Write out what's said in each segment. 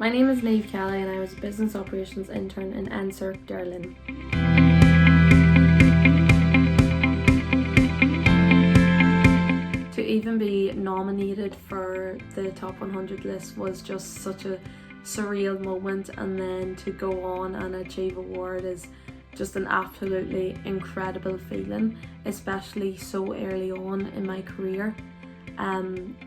My name is Niamh Kelly and I was a business operations intern in NSERC Derlin. To even be nominated for the top 100 list was just such a surreal moment, and then to go on and achieve award is just an absolutely incredible feeling, especially so early on in my career.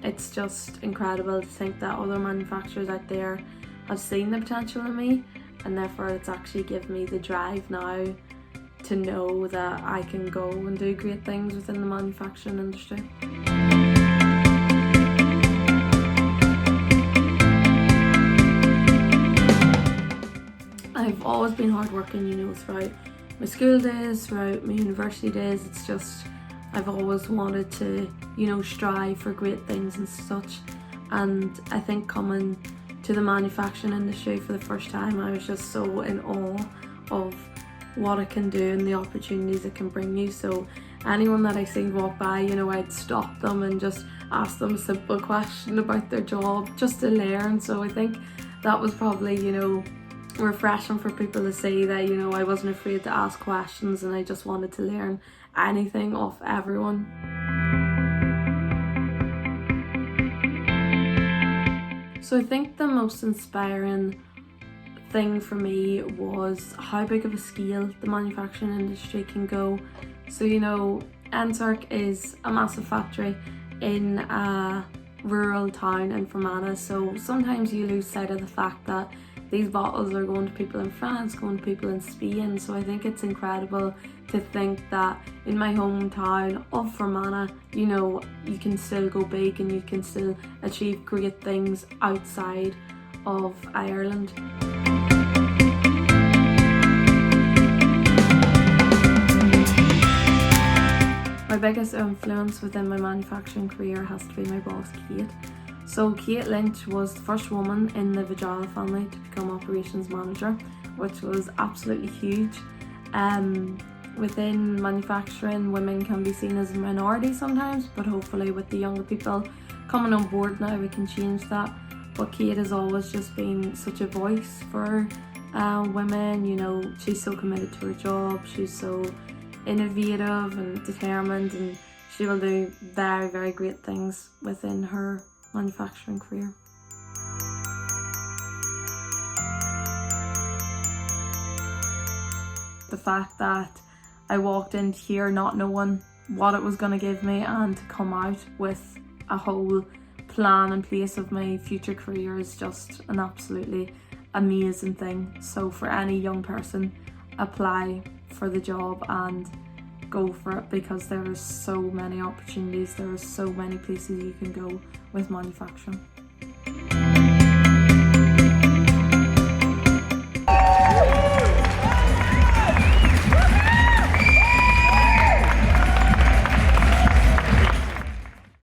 It's just incredible to think that other manufacturers out there have seen the potential in me, and therefore it's actually given me the drive now to know that I can go and do great things within the manufacturing industry. I've always been hardworking, throughout my school days, throughout my university days. It's just, I've always wanted to, strive for great things and such. And I think coming to the manufacturing industry for the first time, I was just so in awe of what it can do and the opportunities it can bring you. So anyone that I seen walk by, I'd stop them and just ask them a simple question about their job just to learn. So I think that was probably, refreshing for people to see that, I wasn't afraid to ask questions and I just wanted to learn anything off everyone. So I think the most inspiring thing for me was how big of a scale the manufacturing industry can go. So NSERC is a massive factory in a rural town in Fermanagh, so sometimes you lose sight of the fact that these bottles are going to people in France, going to people in Spain. So I think it's incredible to think that in my hometown of Fermanagh, you can still go big and you can still achieve great things outside of Ireland. My biggest influence within my manufacturing career has to be my boss, Kate. So Kate Lynch was the first woman in the Vajala family to become operations manager, which was absolutely huge. Within manufacturing, women can be seen as a minority sometimes, but hopefully with the younger people coming on board now, we can change that. But Kate has always just been such a voice for women. She's so committed to her job, she's so innovative and determined, and she will do very, very great things within her manufacturing career. The fact that I walked into here not knowing what it was going to give me, and to come out with a whole plan in place of my future career is just an absolutely amazing thing. So for any young person, apply for the job and go for it, because there are so many opportunities, there are so many places you can go with manufacturing.